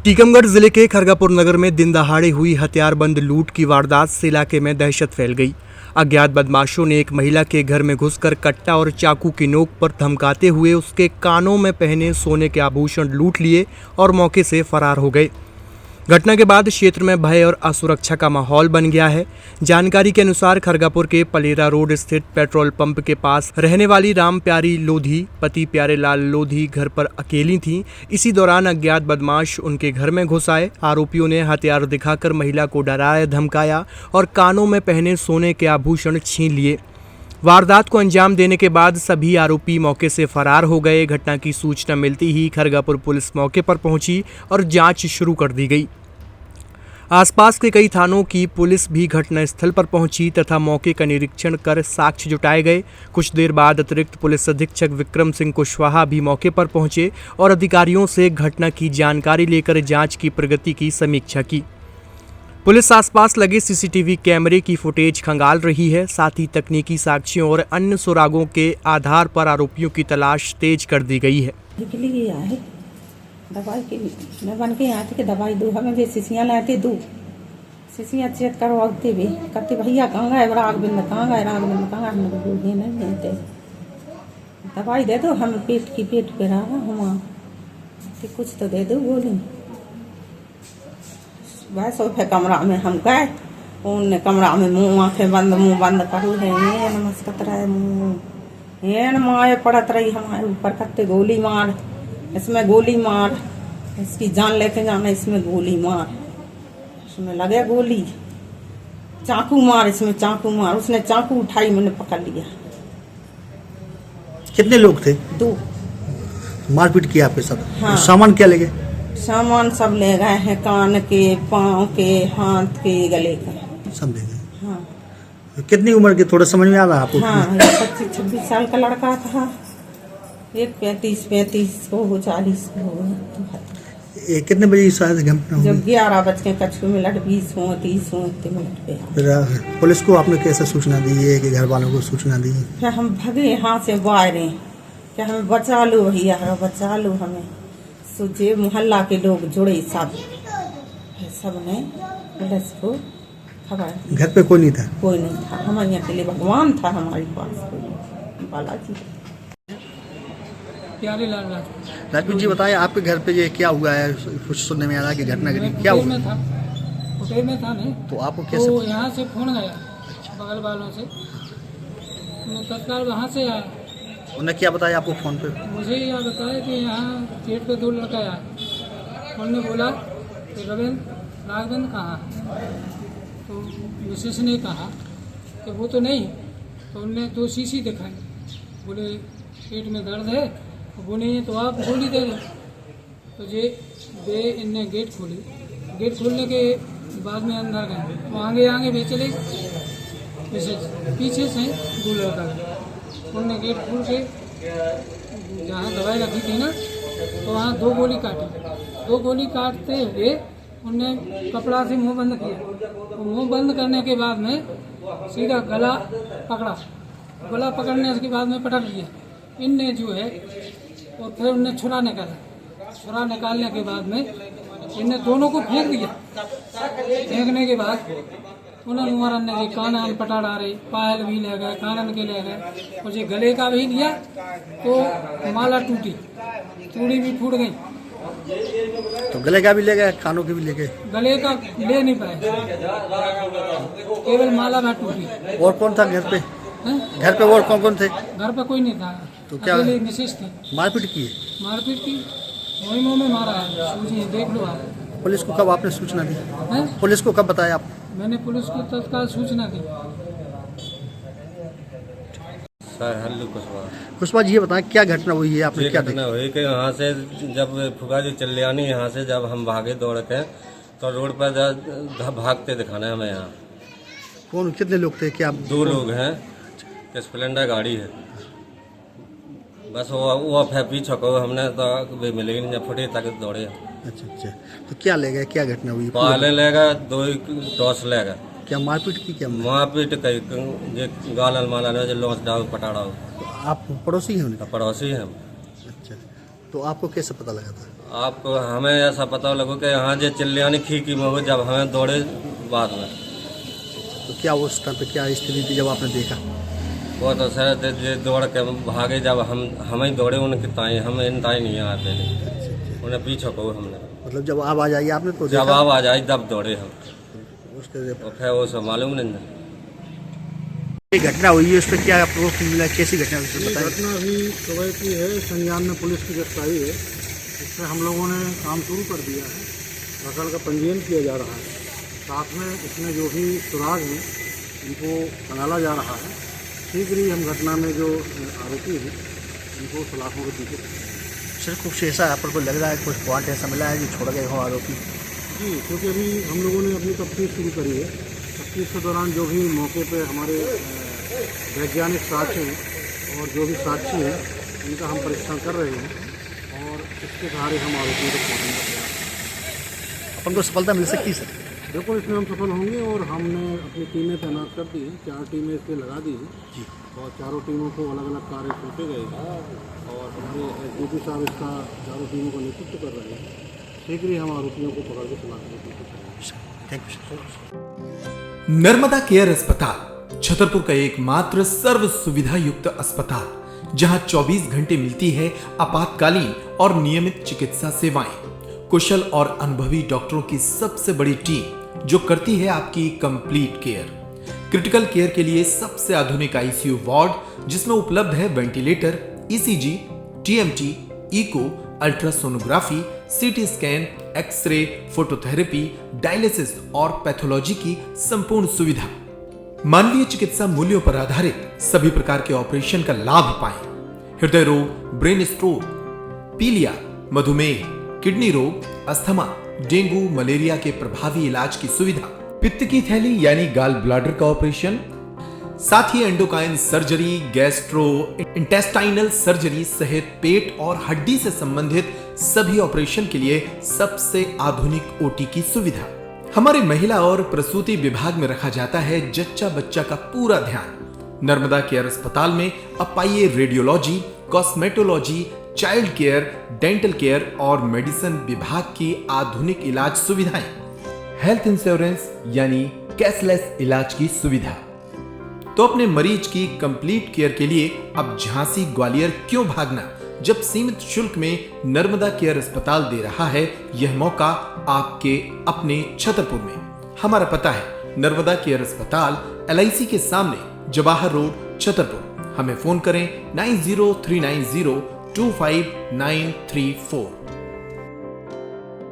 टीकमगढ़ जिले के खरगापुर नगर में दिन दहाड़े हुई हथियारबंद लूट की वारदात से इलाके में दहशत फैल गई। अज्ञात बदमाशों ने एक महिला के घर में घुसकर कट्टा और चाकू की नोक पर धमकाते हुए उसके कानों में पहने सोने के आभूषण लूट लिए और मौके से फरार हो गए। घटना के बाद क्षेत्र में भय और असुरक्षा का माहौल बन गया है। जानकारी के अनुसार खरगापुर के पलेरा रोड स्थित पेट्रोल पंप के पास रहने वाली राम प्यारी लोधी पति प्यारे लाल लोधी घर पर अकेली थीं। इसी दौरान अज्ञात बदमाश उनके घर में घुस आए। आरोपियों ने हथियार दिखाकर महिला को डराया धमकाया और कानों में पहने सोने के आभूषण छीन लिए। वारदात को अंजाम देने के बाद सभी आरोपी मौके से फरार हो गए। घटना की सूचना मिलती ही खरगापुर पुलिस मौके पर पहुंची और जांच शुरू कर दी गई। आसपास के कई थानों की पुलिस भी घटनास्थल पर पहुंची तथा मौके का निरीक्षण कर साक्ष्य जुटाए गए। कुछ देर बाद अतिरिक्त पुलिस अधीक्षक विक्रम सिंह कुशवाहा भी मौके पर पहुंचे और अधिकारियों से घटना की जानकारी लेकर जांच की प्रगति की समीक्षा की। पुलिस आसपास लगे सीसीटीवी कैमरे की फुटेज खंगाल रही है। साथ ही तकनीकी साक्ष्यों और अन्य सुरागों के आधार पर आरोपियों की तलाश तेज कर दी गई है। दवाई की मैं बन के यहाँ थी दवाई दो हमें भी शीशियाँ लाते दो शीशियाँ चेक करवाते भी कहते भैया कहाँ गए रागबिंद कहाँ गए रागबिंद कहाँ हम लोग नहीं मिलते दवाई दे दो हमें पेट पे रहा हुआ कुछ तो दे दो बोली वह सोफे कमरा में हम गए उन कमरा में मुँह बंद करूँ है ये नमस्कार रहे मुँह ये माए पड़त रही हमारे ऊपर कत्ते गोली मार इसमें गोली मार इसकी जान लेके जाना इसमें गोली मार इसमें लगे गोली चाकू मार इसमें चाकू मार उसने चाकू उठाई मैंने पकड़ लिया। कितने लोग थे? 2। मारपीट किया आपके साथ? हाँ। सामान क्या ले गए? सामान सब ले गए हैं कान के पाँव के हाथ के गले के सब ले गए। हाँ। कितनी उम्र के थोड़ा समझ में आ रहा है आपको? हाँ 25-26 साल का लड़का था एक 35 को हो 40 को हो। कितने बजे शायद घटना हुई? जब 11 बज के कछु मिनट 20 हो 30 हो इतने मिनट पे। पुलिस को आपने कैसे सूचना दी है कि घर वालों को सूचना दी? क्या हम भगे यहाँ से बाहर क्या हमें बचा लो भैया बचा लो हमें सोचे मोहल्ला के लोग जुड़े सब ने पुलिस को खबर। घर पे कोई नहीं था? कोई नहीं था हमारे यहाँ के लिए भगवान था हमारे पास कोई बालाजी। प्यारे लाल राजपूत जी बताएं आपके घर पे ये क्या हुआ है? कुछ सुनने में आ रहा है कि घटना घटी क्या हुआ? होटल में था नहीं तो आपको कैसे? तो यहाँ से फोन गया बगल वालों से मैं तत्काल वहाँ से आया। उन्होंने क्या बताया आपको फोन पे? मुझे यह बताया कि यहाँ गेट पे 2 लड़का आया। उन्होंने बोला कि राघवेंद्र कहाँ? तो मिसेस ने कहा कि वो तो नहीं। तो उनने 2 शीशी दिखाई बोले पेट में दर्द है वो नहीं है तो आप गोली दे दो। तो इनने गेट खोली। गेट खोलने के बाद में अंदर गए वो आगे भी चले पीछे से दो लड़का गए। उनने गेट खोल के जहाँ दवाई रखी थी ना तो वहाँ 2 गोली काटी। 2 गोली काटते हुए उनने कपड़ा से मुंह बंद किया। तो मुंह बंद करने के बाद में सीधा गला पकड़ा। गला पकड़ने के बाद में पटक लिया इनने जो है और फिर उनने छुरा निकाला। छुरा निकालने के बाद में इनने दोनों को फेंक दिया। फेंकने के बाद उन्होंने मरन ने कानन पटा डाले पायल भी ले गए कानन के ले गए और जो गले का भी लिया तो माला टूटी चूड़ी भी फूट गई। तो गले का भी ले गए कानों के भी ले गए? गले का ले नहीं पाए केवल माला में टूटी। और कौन था घर पे? घर पे और कौन थे? घर पे कोई नहीं था। तो क्या मिसेस थी? मारपीट की? मारपीट की वही मुँह में मारा है देख लो आप। पुलिस को कब आपने सूचना दी? पुलिस को कब बताया आप? मैंने पुलिस को तत्काल सूचना दी। कुशवाहा जी ये बताएं क्या घटना हुई है? आपने क्या घटना हुई कि यहाँ से जब फुगा जी चल्यानी यहाँ से जब हम भागे दौड़ के तो रोड पर भागते दिखाना हमें यहाँ। कौन कितने लोग थे? क्या 2 लोग हैं स्प्लेंडर गाड़ी है बस वो पीछे को हमने तो वे मिलेगी नहीं जब फुटे तक दौड़े। अच्छा तो क्या ले गए? क्या घटना हुई? पाले ले गए 2 टॉस ले गए। क्या मारपीट की? क्या मारपीट कई गाल माला ने लॉस डाल पटाड़ा। आप पड़ोसी हैं उनका? पड़ोसी हैं। अच्छा तो आपको कैसे पता लगा था? आपको हमें ऐसा पता लगो कि यहाँ जो चिल्लियानी खींची में हो जब हमें दौड़े बाद में तो क्या उस टाइम पे क्या स्थिति थी जब आपने देखा? वो तो सर ये दौड़ के भागे जब हम ही दौड़े उनके ताई हम इन ताई नहीं आए पहले उन्हें पीछे को हमने मतलब जब आवाज आई आपने तो जब देखा? आवाज आई तब दौड़े हम उसके और फिर वो सब मालूम नहीं था। ये घटना हुई है उस पर क्या आपको मिला, कैसी घटना हुई ये बताइए? घटना अभी सुबह की है। संज्ञान में पुलिस की गिरफ्तारी है। इसमें हम लोगों ने काम शुरू कर दिया है। नकल का पंजीयन किया जा रहा है। साथ में इसमें जो भी सुराग हैं इनको खंगाला जा रहा है। शीघ्र ही हम घटना में जो आरोपी हैं इनको सलाखों के पीछे। सर कुछ ऐसा आपको लग रहा है, कुछ पॉइंट ऐसा मिला है जो छोड़ गए हो आरोपी? जी, क्योंकि अभी हम लोगों ने अपनी तफ्तीश शुरू करी है। तफ्तीश के दौरान जो भी मौके पे हमारे वैज्ञानिक साक्ष्य हैं और जो भी साक्षी हैं उनका हम परीक्षण कर रहे हैं और इसके सहारे हम आरोपियों को पकड़ने का प्रयास करेंगे। अपन को सफलता मिल सकती है सर? बिल्कुल इसमें हम सफल होंगे और हमने अपनी टीमें तैनात कर दी हैं। 4 टीमें इसमें लगा दी हैं जी। और चारों टीमों को अलग अलग कार्य सौंपे गए हैं और हमारे एसडीपी साहब इसका चारों टीमों का नेतृत्व कर रहे हैं। शीघ्र ही हम आरोपियों को पकड़ के सलाह देने की कोशिश करेंगे। Thank you sir. Narmada care अस्पताल छतरपुर का एकमात्र सर्व सुविधा युक्त अस्पताल जहां 24 घंटे मिलती है आपातकालीन और नियमित चिकित्सा सेवाएं। कुशल और अनुभवी डॉक्टरों की सबसे बड़ी टीम जो करती है आपकी कंप्लीट केयर। क्रिटिकल केयर के लिए सबसे आधुनिक आईसीयू वार्ड जिसमें उपलब्ध है ventilator, ECG, TMT, echo, ultrasonography, CT scan, X-ray, phototherapy, dialysis और पैथोलॉजी की संपूर्ण सुविधा। मानवीय चिकित्सा मूल्यों पर आधारित सभी प्रकार के ऑपरेशन का लाभ पाएं। हृदय रोग, ब्रेन स्ट्रोक, पीलिया, मधुमेह, किडनी रोग, अस्थमा, डेंगू, मलेरिया के प्रभावी इलाज की सुविधा, पित्त की थैली यानी गाल ब्लैडर का ऑपरेशन, साथ ही endocrine surgery, gastrointestinal surgery सहित पेट और हड्डी से संबंधित सभी ऑपरेशन के लिए सबसे आधुनिक ओटी की सुविधा। हमारे महिला और प्रसूति विभाग में रखा जाता है जच्चा बच्चा का पूरा ध्यान। नर्मदा केयर अस्पताल में अब पाइए radiology, cosmetology, child care, dental care और मेडिसिन विभाग की आधुनिक इलाज सुविधाएं, हेल्थ इंश्योरेंस यानी कैशलेस इलाज की सुविधा। तो अपने मरीज की कंप्लीट केयर के लिए अब झांसी ग्वालियर क्यों भागना, जब सीमित शुल्क में नर्मदा केयर अस्पताल दे रहा है यह मौका आपके अपने छतरपुर में। हमारा पता है नर्मदा केयर अस्पताल LIC के सामने, जवाहर रोड, छतरपुर। हमें फोन करें 9039025934।